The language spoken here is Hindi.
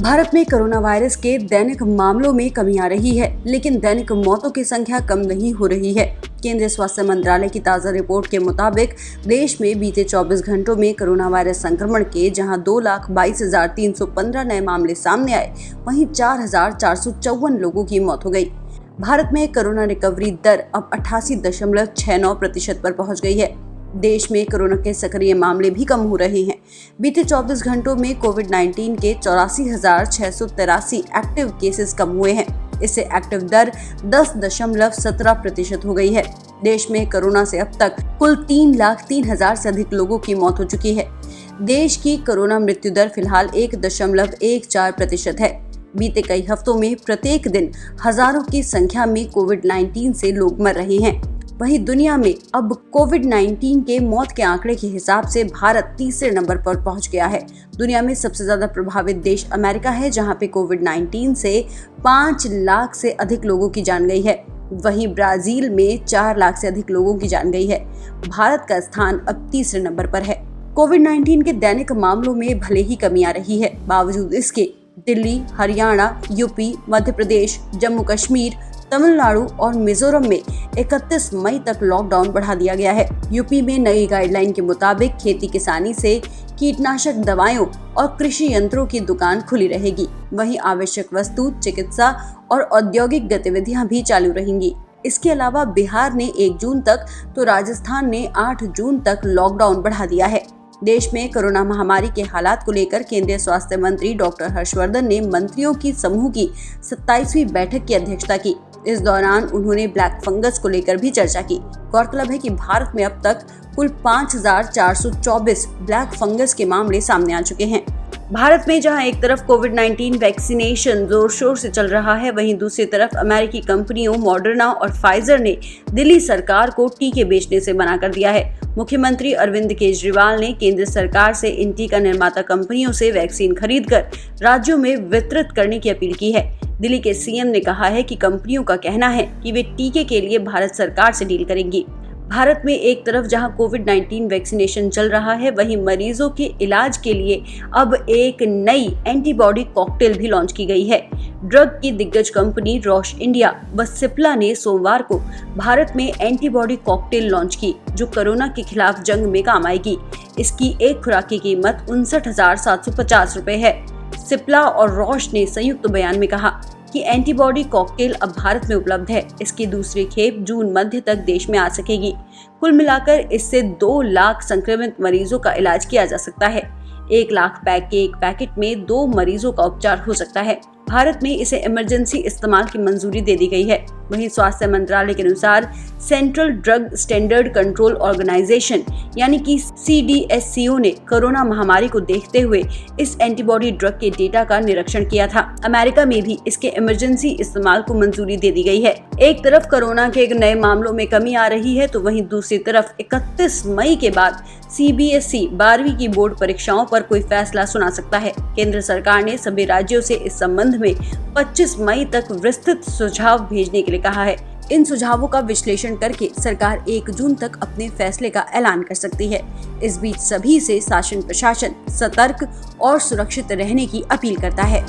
भारत में कोरोना वायरस के दैनिक मामलों में कमी आ रही है, लेकिन दैनिक मौतों की संख्या कम नहीं हो रही है। केंद्रीय स्वास्थ्य मंत्रालय की ताज़ा रिपोर्ट के मुताबिक देश में बीते 24 घंटों में कोरोना वायरस संक्रमण के जहां 2,22,315 नए मामले सामने आए, वहीं 4,454 लोगों की मौत हो गई। भारत में कोरोना रिकवरी दर अब 88.69% पर पहुंच गई है। देश में कोरोना के सक्रिय मामले भी कम हो रहे हैं। बीते 24 घंटों में कोविड-19 के 84,683 एक्टिव केसेस कम हुए हैं। इससे एक्टिव दर 10.17% हो गई है। देश में कोरोना से अब तक कुल 3,03,000 से अधिक लोगों की मौत हो चुकी है। देश की कोरोना मृत्यु दर फिलहाल 1.14% है। बीते कई हफ्तों में प्रत्येक दिन हजारों की संख्या में कोविड-19 से लोग मर रहे हैं। वहीं दुनिया में अब कोविड-19 के मौत के आंकड़े के हिसाब से भारत तीसरे नंबर पर पहुंच गया है। दुनिया में सबसे ज्यादा प्रभावित देश अमेरिका है, जहां पे कोविड-19 से 5 लाख से अधिक लोगों की जान गई है। वहीं ब्राजील में 4 लाख से अधिक लोगों की जान गई है। भारत का स्थान अब तीसरे नंबर पर है। कोविड-19 के दैनिक मामलों में भले ही कमी आ रही है, बावजूद इसके दिल्ली, हरियाणा, यूपी, मध्य प्रदेश, जम्मू कश्मीर, तमिलनाडु और मिजोरम में 31 मई तक लॉकडाउन बढ़ा दिया गया है। यूपी में नई गाइडलाइन के मुताबिक खेती किसानी से कीटनाशक दवाओं और कृषि यंत्रों की दुकान खुली रहेगी। वहीं आवश्यक वस्तु, चिकित्सा और औद्योगिक गतिविधियां भी चालू रहेंगी। इसके अलावा बिहार ने 1 जून तक तो राजस्थान ने 8 जून तक लॉकडाउन बढ़ा दिया है। देश में कोरोना महामारी के हालात को लेकर केंद्रीय स्वास्थ्य मंत्री डॉक्टर हर्षवर्धन ने मंत्रियों की समूह की 27वीं बैठक की अध्यक्षता की। इस दौरान उन्होंने ब्लैक फंगस को लेकर भी चर्चा की। गौरतलब है कि भारत में अब तक कुल 5,424 ब्लैक फंगस के मामले सामने आ चुके हैं। भारत में जहां एक तरफ कोविड-19 वैक्सीनेशन जोर शोर से चल रहा है, वहीं दूसरी तरफ अमेरिकी कंपनियों मॉडर्ना और फाइजर ने दिल्ली सरकार को टीके बेचने से मना कर दिया है। मुख्यमंत्री अरविंद केजरीवाल ने केंद्र सरकार से इन टीका निर्माता कंपनियों से वैक्सीन खरीदकर राज्यों में वितरित करने की अपील की है। दिल्ली के सीएम ने कहा है कि कंपनियों का कहना है कि वे टीके के लिए भारत सरकार से डील करेंगी। भारत में एक तरफ जहां कोविड-19 वैक्सीनेशन चल रहा है, वहीं मरीजों के इलाज के लिए अब एक नई एंटीबॉडी कॉकटेल भी लॉन्च की गई है। ड्रग की दिग्गज कंपनी रॉश इंडिया व सिप्ला ने सोमवार को भारत में एंटीबॉडी कॉकटेल लॉन्च की, जो कोरोना के खिलाफ जंग में काम आएगी। इसकी एक खुराक की कीमत 59,750 रुपए है। सिप्ला और रॉश ने संयुक्त बयान में कहा कि एंटीबॉडी कॉकटेल अब भारत में उपलब्ध है। इसकी दूसरी खेप जून मध्य तक देश में आ सकेगी। कुल मिलाकर इससे 2 लाख संक्रमित मरीजों का इलाज किया जा सकता है। 1 लाख पैक के एक पैकेट में 2 मरीजों का उपचार हो सकता है। भारत में इसे इमरजेंसी इस्तेमाल की मंजूरी दे दी गई है। वहीं स्वास्थ्य मंत्रालय के अनुसार central drug standard control organization यानी कि CDSCO ने कोरोना महामारी को देखते हुए इस एंटीबॉडी ड्रग के डेटा का निरीक्षण किया था। अमेरिका में भी इसके इमरजेंसी इस्तेमाल को मंजूरी दे दी गई है। एक तरफ कोरोना के नए मामलों में कमी आ रही है, तो वहीं दूसरी तरफ 31 मई के बाद CBSE 12वीं की बोर्ड परीक्षाओं पर कोई फैसला सुना सकता है। केंद्र सरकार ने सभी राज्यों से इस संबंध में 25 मई तक विस्तृत सुझाव भेजने के लिए कहा है। इन सुझावों का विश्लेषण करके सरकार 1 जून तक अपने फैसले का ऐलान कर सकती है। इस बीच सभी से शासन प्रशासन सतर्क और सुरक्षित रहने की अपील करता है।